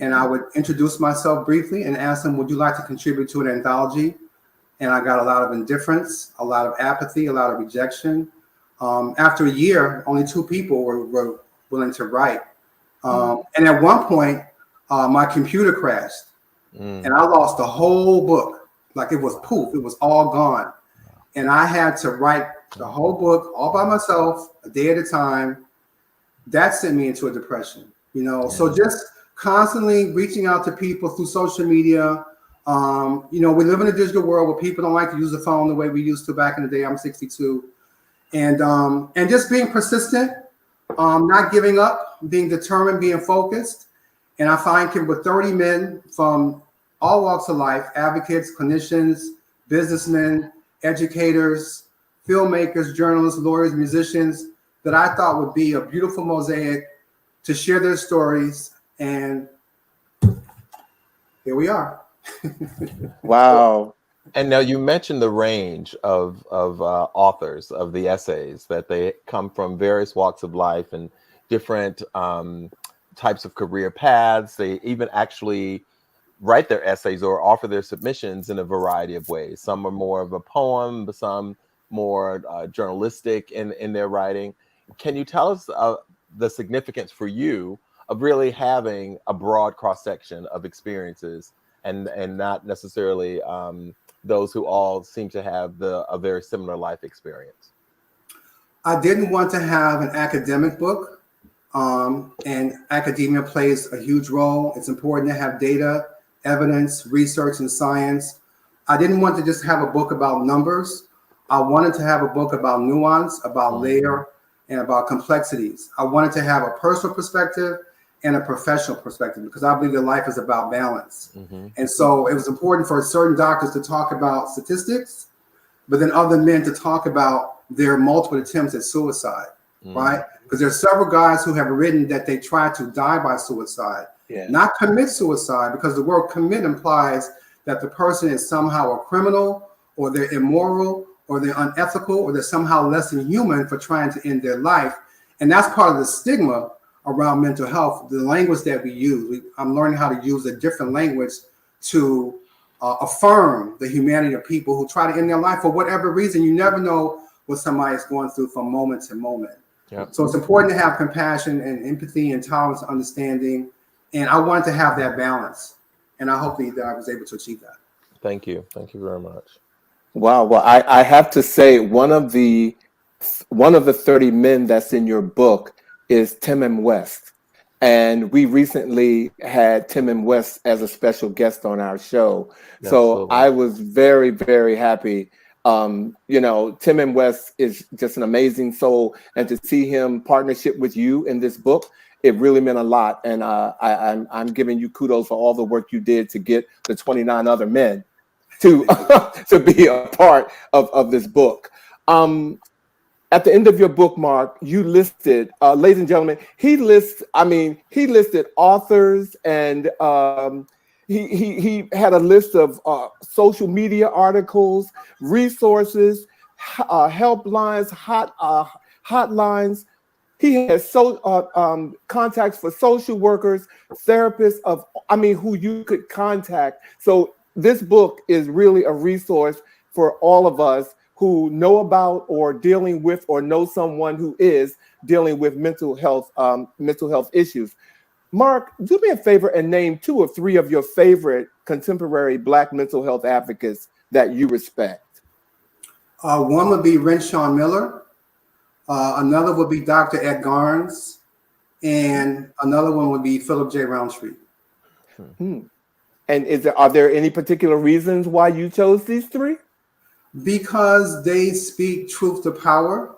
and I would introduce myself briefly and ask them, would you like to contribute to an anthology? And I got a lot of indifference, a lot of apathy, a lot of rejection. After a year, only 2 people were willing to write. And at one point, my computer crashed and I lost the whole book. Like it was poof, it was all gone. And I had to write the whole book all by myself, a day at a time. That sent me into a depression, So just constantly reaching out to people through social media. We live in a digital world where people don't like to use the phone the way we used to back in the day. I'm 62. And just being persistent, not giving up, being determined, being focused. And I find with 30 men from all walks of life, advocates, clinicians, businessmen, educators, filmmakers, journalists, lawyers, musicians, that I thought would be a beautiful mosaic to share their stories. And here we are. Wow. And now you mentioned the range of authors of the essays, that they come from various walks of life and different types of career paths. They even actually write their essays or offer their submissions in a variety of ways. Some are more of a poem, but some more journalistic in their writing. Can you tell us the significance for you of really having a broad cross-section of experiences and not necessarily those who all seem to have a very similar life experience? I didn't want to have an academic book, and academia plays a huge role. It's important to have data, evidence, research, and science. I didn't want to just have a book about numbers. I wanted to have a book about nuance, about layer, and about complexities. I wanted to have a personal perspective and a professional perspective, because I believe that life is about balance. And so it was important for certain doctors to talk about statistics, but then other men to talk about their multiple attempts at suicide, right? Because there's several guys who have written that they tried to die by suicide, not commit suicide, because the word commit implies that the person is somehow a criminal, or they're immoral, or they're unethical, or they're somehow less than human for trying to end their life. And that's part of the stigma around mental health, the language that we use. I'm learning how to use a different language to affirm the humanity of people who try to end their life for whatever reason. You never know what somebody is going through from moment to moment. So it's important to have compassion and empathy and tolerance and understanding. And I wanted to have that balance. And I hope that I was able to achieve that. Thank you. Thank you very much. Wow. Well, I have to say one of the 30 men that's in your book is Tim M. West. And we recently had Tim M. West as a special guest on our show. So I was very, very happy. Tim M. West is just an amazing soul. And to see him partnership with you in this book, it really meant a lot. And I'm giving you kudos for all the work you did to get the 29 other men to be a part of this book. At the end of your book, Mark, you listed, ladies and gentlemen, he listed authors, and he had a list of social media articles, resources, helplines, hotlines. He has contacts for social workers, therapists who you could contact. So this book is really a resource for all of us who know about or dealing with or know someone who is dealing with mental health issues. Mark, do me a favor and name 2 or 3 of your favorite contemporary Black mental health advocates that you respect. One would be Renshaw Miller. Another would be Dr. Ed Garnes. And another one would be Philip J. Roundtree. And are there any particular reasons why you chose these 3? Because they speak truth to power.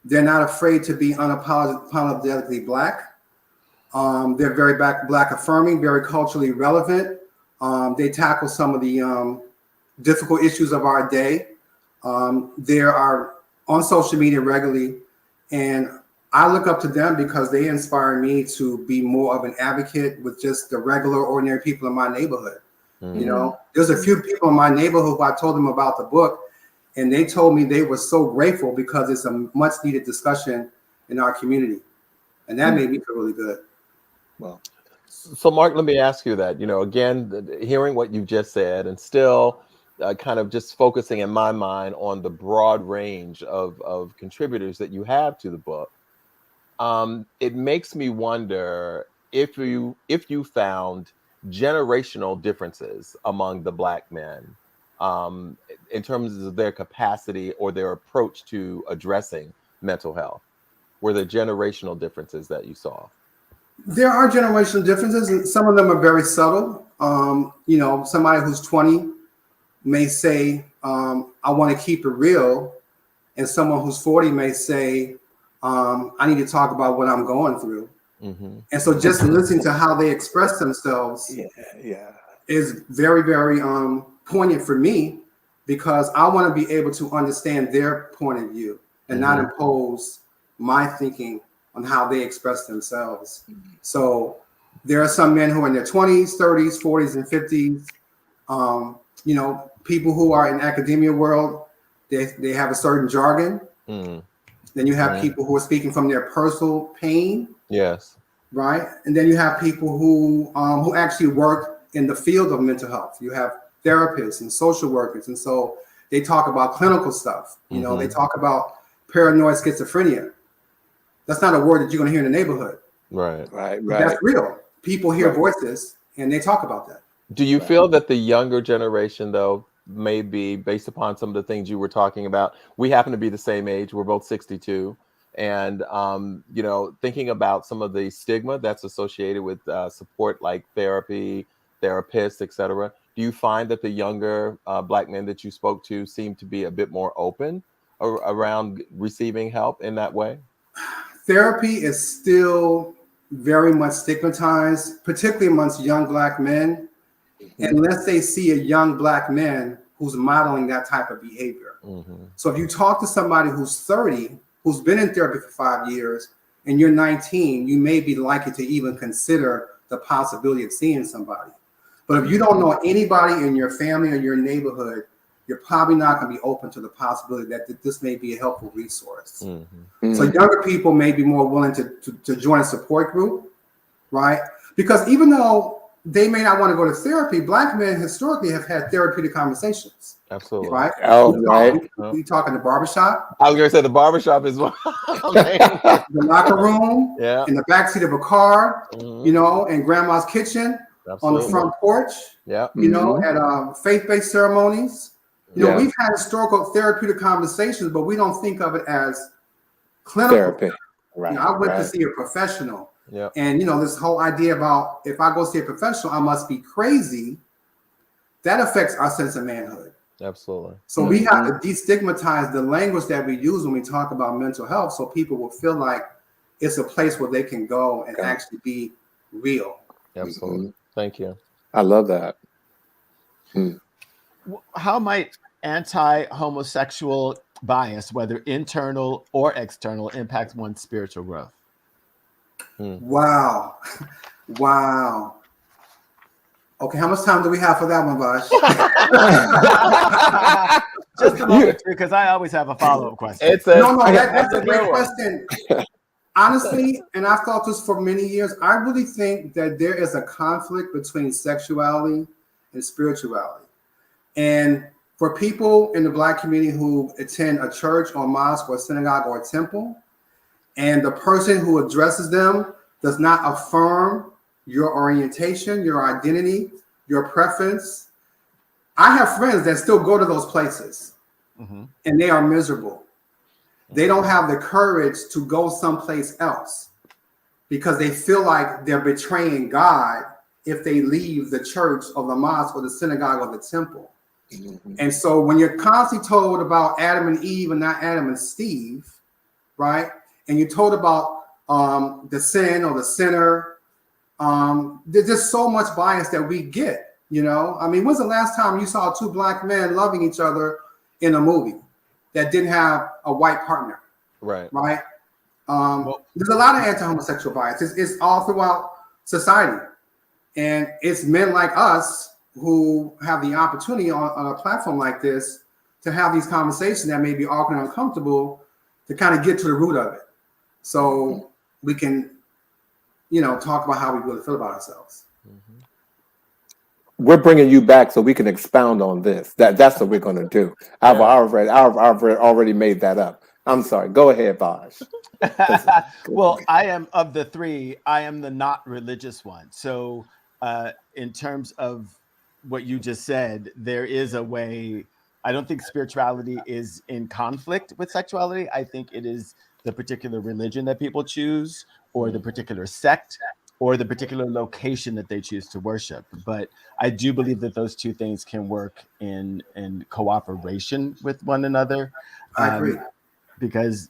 They're not afraid to be unapologetically Black. They're very Black affirming, very culturally relevant. They tackle some of the difficult issues of our day. They are on social media regularly, and I look up to them because they inspire me to be more of an advocate with just the regular, ordinary people in my neighborhood. You know, there's a few people in my neighborhood who I told them about the book, and they told me they were so grateful because it's a much needed discussion in our community. And that made me feel really good. Well, so Mark, let me ask you that, again, hearing what you just said and still kind of just focusing in my mind on the broad range of contributors that you have to the book, it makes me wonder if you found generational differences among the Black men in terms of their capacity or their approach to addressing mental health. Were there generational differences that you saw? There are generational differences, and some of them are very subtle. Somebody who's 20 may say, I want to keep it real. And someone who's 40 may say, I need to talk about what I'm going through. And so just listening to how they express themselves is very, very poignant for me, because I want to be able to understand their point of view and not impose my thinking on how they express themselves. So there are some men who are in their 20s, 30s, 40s, and 50s. People who are in academia world, they have a certain jargon. Then you have people who are speaking from their personal pain. Yes. Right. And then you have people who actually work in the field of mental health. You have therapists and social workers. And so they talk about clinical stuff. They talk about paranoid schizophrenia. That's not a word that you're going to hear in the neighborhood. Right. But that's real. People hear voices and they talk about that. Do you feel that the younger generation, though, maybe based upon some of the things you were talking about, we happen to be the same age, we're both 62, and thinking about some of the stigma that's associated with support like therapy, therapists, etc., do you find that the younger Black men that you spoke to seem to be a bit more open around receiving help in that way? Therapy is still very much stigmatized, particularly amongst young Black men, unless they see a young Black man who's modeling that type of behavior. So if you talk to somebody who's 30, who's been in therapy for 5 years, and you're 19, you may be likely to even consider the possibility of seeing somebody. But if you don't know anybody in your family or your neighborhood, you're probably not going to be open to the possibility that this may be a helpful resource. So younger people may be more willing to join a support group, right? Because even though they may not want to go to therapy, Black men historically have had therapeutic conversations. Absolutely. Right? We talk in the barbershop. I was going to say the barbershop is one. The locker room, in the backseat of a car, in grandma's kitchen, on the front porch, at faith-based ceremonies. We've had historical therapeutic conversations, but we don't think of it as clinical therapy. I went to see a professional. And this whole idea about if I go see a professional, I must be crazy. That affects our sense of manhood. Absolutely. So we have to destigmatize the language that we use when we talk about mental health, so people will feel like it's a place where they can go and actually be real. Absolutely. Thank you. I love that. How might anti-homosexual bias, whether internal or external, impact one's spiritual growth? Wow. Okay, how much time do we have for that one, Vash? Just a moment, because I always have a follow-up question. That's a great question. Honestly, and I've thought this for many years, I really think that there is a conflict between sexuality and spirituality. And For people in the Black community who attend a church or mosque or synagogue or a temple, and the person who addresses them does not affirm your orientation, your identity, your preference. I have friends that still go to those places and they are miserable. They don't have the courage to go someplace else because they feel like they're betraying God if they leave the church or the mosque or the synagogue or the temple. And so when you're constantly told about Adam and Eve and not Adam and Steve, right? And you're told about the sin or the sinner, there's just so much bias that we get, you know? I mean, when's the last time you saw two Black men loving each other in a movie that didn't have a white partner? Right. Right? There's a lot of anti-homosexual bias. It's all throughout society. And it's men like us who have the opportunity on a platform like this to have these conversations that may be awkward and uncomfortable to kind of get to the root of it. So we can, you know, talk about how we really feel about ourselves. We're bringing you back so we can expound on this. That's what we're going to do. I've already made that up. I'm sorry. Go ahead, Vash. Well, I am of the three. I am the not religious one. So, in terms of what you just said, there is a way. I don't think spirituality is in conflict with sexuality. I think it is the particular religion that people choose, or the particular sect, or the particular location that they choose to worship. But I do believe that those two things can work in cooperation with one another. I agree. Because,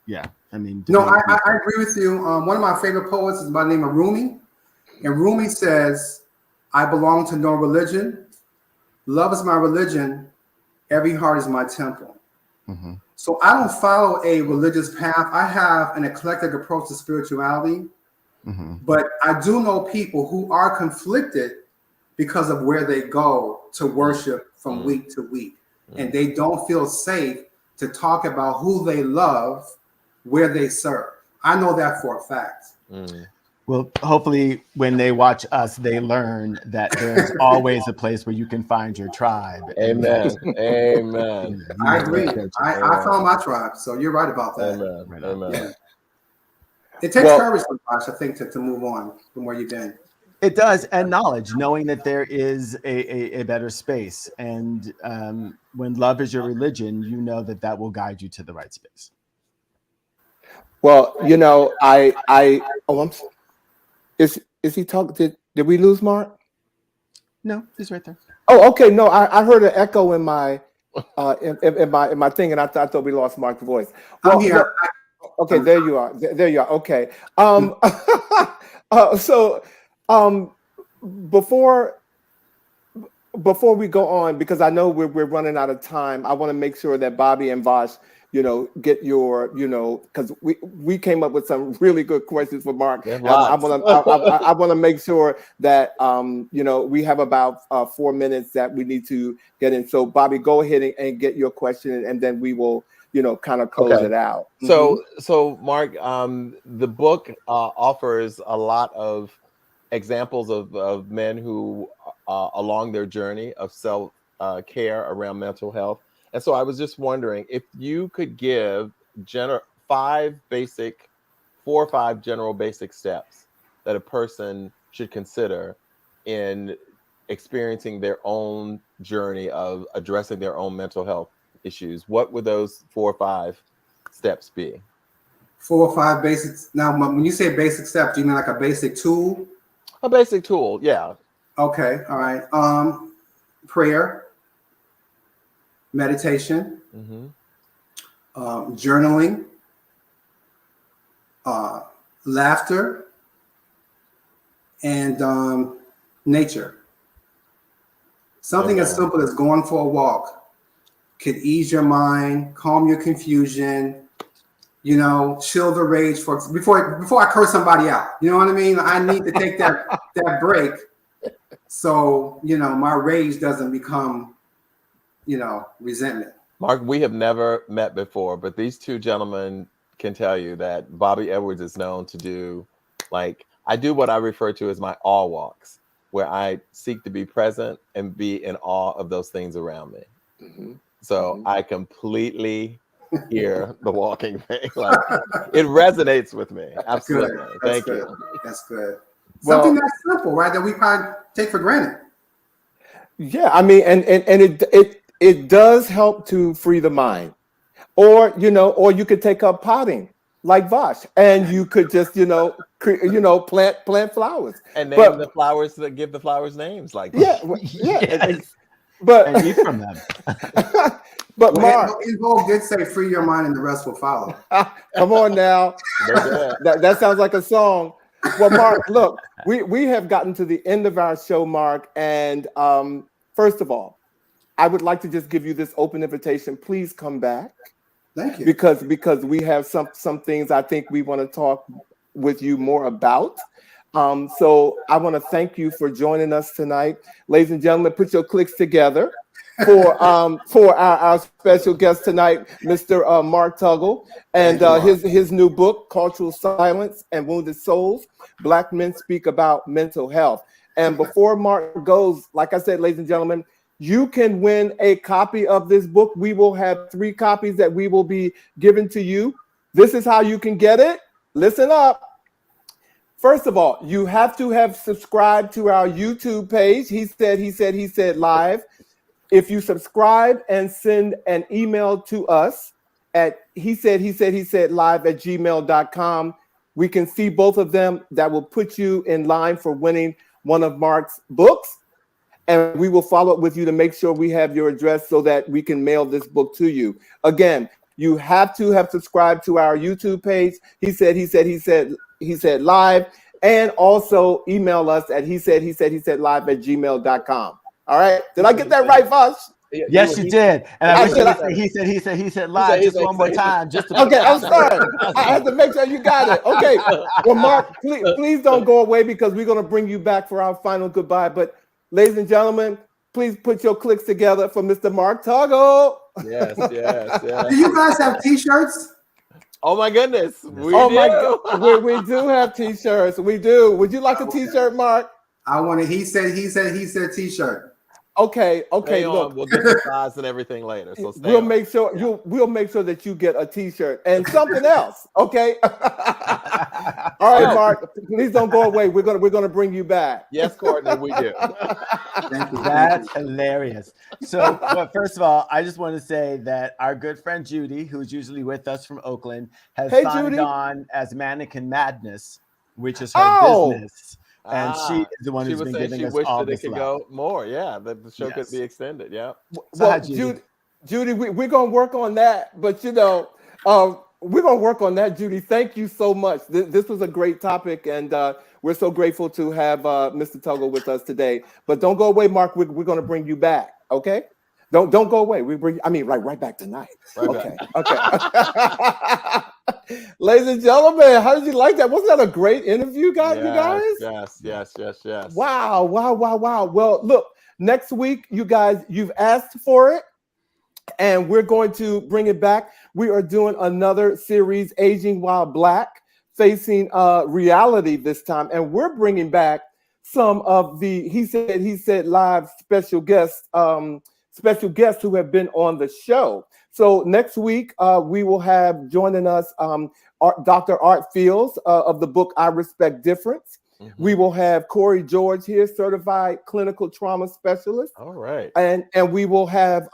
yeah, I mean. No, I agree with you. One of my favorite poets is by the name of Rumi. And Rumi says, I belong to no religion. Love is my religion. Every heart is my temple. So I don't follow a religious path. I have an eclectic approach to spirituality. But I do know people who are conflicted because of where they go to worship from week to week. And they don't feel safe to talk about who they love, where they serve. I know that for a fact. Well, hopefully when they watch us, they learn that there's always a place where you can find your tribe. Amen. Amen. I agree. I found my tribe. So you're right about that. Amen. Amen. Yeah. It takes courage sometimes, I think, to move on from where you've been. It does, and knowledge, knowing that there is a better space. And when love is your religion, you know that will guide you to the right space. Well, you know, is he talking? Did we lose Mark? No, he's right there. Oh, okay. No, I heard an echo in my in my thing, and I thought we lost Mark's voice. Well, I'm here. Okay, there you are. There you are. Okay. Before we go on, because I know we're running out of time, I want to make sure that Bobby and Vash, you know, get your, you know, because we came up with some really good questions for Mark. I want to make sure that you know, we have about 4 minutes that we need to get in. So Bobby, go ahead and get your question, and then we will, you know, kind of close it out. So Mark, the book offers a lot of examples of men who along their journey of self care around mental health. And so I was just wondering if you could give 4 or 5 general basic steps that a person should consider in experiencing their own journey of addressing their own mental health issues. What would those 4 or 5 steps be? 4 or 5 basics. Now, when you say basic steps, do you mean like a basic tool? A basic tool, yeah. Okay, all right. Prayer, meditation, journaling, laughter, and nature. Something as simple as going for a walk could ease your mind, calm your confusion, you know, chill the rage before I curse somebody out. You know what I mean? I need to take that break so, you know, my rage doesn't become, you know, resentment. Mark, we have never met before, but these two gentlemen can tell you that Bobby Edwards is known to do, like, I do what I refer to as my all walks. where I seek to be present and be in awe of those things around me. So I completely hear the walking thing. Like, it resonates with me. Absolutely. Thank you. That's good. Something that's simple, right? That we probably take for granted. Yeah, I mean, and it does help to free the mind. Or you could take up potting like Vash, and you could just plant flowers and name the flowers, that give the flowers names, like yeah. But and eat from them. But Mark, In Vogue did say, "Free your mind, and the rest will follow." Come on now, that sounds like a song. Well, Mark, look, we have gotten to the end of our show, Mark, and first of all, I would like to just give you this open invitation. Please come back. Thank you. Because we have some things I think we want to talk with you more about. So I want to thank you for joining us tonight. Ladies and gentlemen, put your clicks together for our special guest tonight, Mr. Mark Tuggle, and his new book, Cultural Silence and Wounded Souls, Black Men Speak About Mental Health. And before Mark goes, like I said, ladies and gentlemen, you can win a copy of this book. We will have 3 copies that we will be giving to you. This is how you can get it. Listen up. First of all, you have to have subscribed to our YouTube page. He said live. If you subscribe and send an email to us at he said live at gmail.com, we can see both of them. That will put you in line for winning one of Mark's books. And we will follow up with you to make sure we have your address so that we can mail this book to you. Again, you have to have subscribed to our YouTube page. He said live, and also email us at he said live at gmail.com. All right. Did I get that right, Vash? Yes, you did. And I he said live just one more time. Okay, I'm sorry. I had to make sure you got it. Okay. Well, Mark, please don't go away, because we're going to bring you back for our final goodbye. But ladies and gentlemen, please put your clicks together for Mr. Mark Tuggle. Yes. Do you guys have T-shirts? Oh my goodness. We do have T-shirts. We do. Would you like a T-shirt, Mark? I want a he said T-shirt. Okay. Look, we'll get the size and everything later. So we'll make sure that you get a T-shirt and something else. Okay. All right, Mark. Please don't go away. We're gonna bring you back. Yes, Courtney, we do. Thank you. That's hilarious. So, but first of all, I just want to say that our good friend Judy, who's usually with us from Oakland, has signed on as Mannequin Madness, which is her business. And she is the one who's been giving us all this love. Go more. Yeah, the show could be extended. Yeah. Well, Judy, we're gonna work on that. But we're gonna work on that, Judy. Thank you so much. This was a great topic, and we're so grateful to have Mr. Tuggle with us today. But don't go away, Mark. We're gonna bring you back. Okay. Don't go away. Right back tonight. Okay. Ladies and gentlemen, how did you like that? Wasn't that a great interview, guys? Yes. Wow. Well, look, next week, you guys, you've asked for it, and we're going to bring it back. We are doing another series, Aging While Black, facing reality this time, and we're bringing back some of the He Said Live special guests who have been on the show. So next week, we will have joining us Dr. Art Fields of the book I Respect Difference. Mm-hmm. We will have Corey George here, certified clinical trauma specialist. All right. And we will have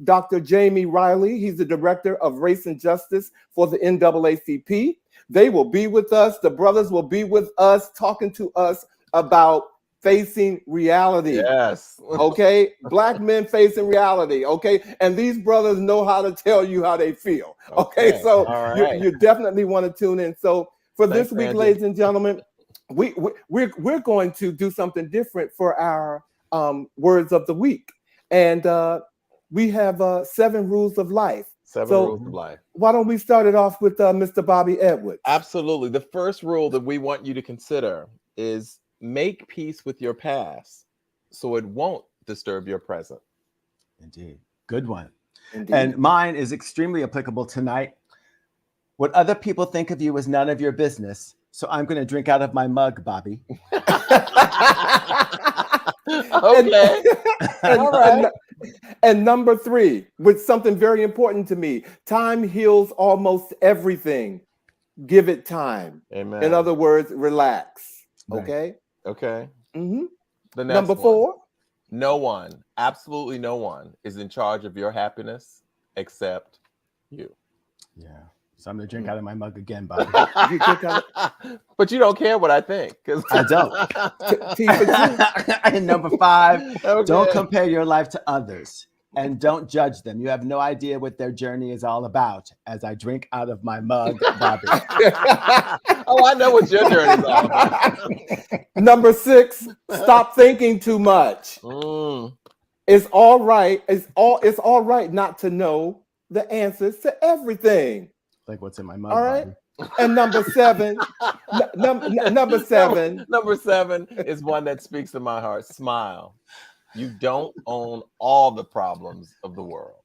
Dr. Jamie Riley. He's the director of Race and Justice for the NAACP. They will be with us. The brothers will be with us, talking to us about facing reality. Yes. Okay. Black men facing reality. Okay. And these brothers know how to tell you how they feel. Okay. So you definitely want to tune in. So for this week, ladies and gentlemen, we're going to do something different for our words of the week. And we have 7 rules of life. Rules of life. Why don't we start it off with Mr. Bobby Edwards? Absolutely. The first rule that we want you to consider is make peace with your past so it won't disturb your present. Indeed. Good one. Indeed. And mine is extremely applicable tonight. What other people think of you is none of your business. So I'm going to drink out of my mug, Bobby. Okay. And, All right. and number 3, with something very important to me, time heals almost everything. Give it time. Amen. In other words, relax. Right. Okay. Okay. Mm-hmm. The next Number one. 4. No one, absolutely no one, is in charge of your happiness except you. Yeah. So I'm gonna drink out of my mug again, Bobby. You drink out But you don't care what I think. I don't. T for two. And number 5, Okay. don't compare your life to others and don't judge them. You have no idea what their journey is all about. As I drink out of my mug, Bobby. Oh, I know what your journey's all about. Number 6, stop thinking too much. It's all right. It's all right not to know the answers to everything. Like what's in my mug. All right. Bobby. And number 7, number 7. Number 7 is one that speaks to my heart. Smile. You don't own all the problems of the world.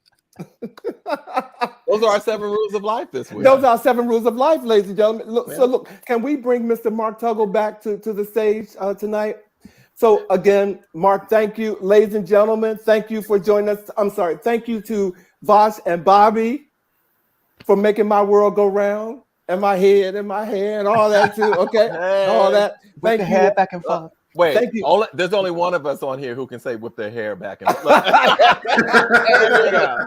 Those are our 7 rules of life this week. Those are 7 rules of life, ladies and gentlemen. Look, so look, can we bring Mr. Mark Tuggle back to the stage tonight? So again, Mark, thank you. Ladies and gentlemen, thank you for joining us. I'm sorry. Thank you to Vash and Bobby for making my world go round, and my head and my hair and all that too. Okay. Hey. All that. With the hair back and forth. Wait, Thank you. there's only one of us on here who can say whip their hair back and forth. There you go.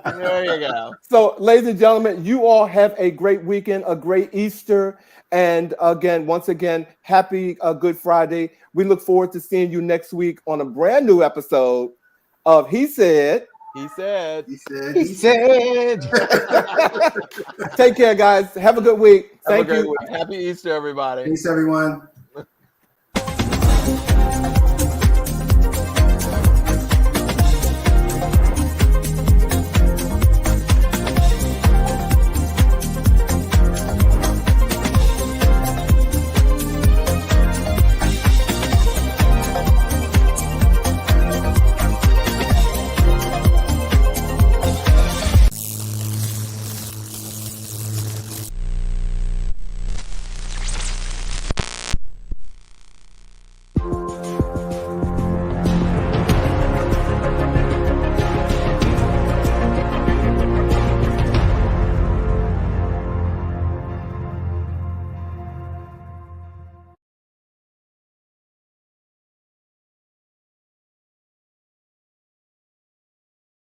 There you go. So, ladies and gentlemen, you all have a great weekend, a great Easter. And again, once again, happy Good Friday. We look forward to seeing you next week on a brand new episode of He Said. He said. He said. Take care, guys. Have a good week. Have a Thank great you. week. Happy Easter, everybody. Peace, everyone.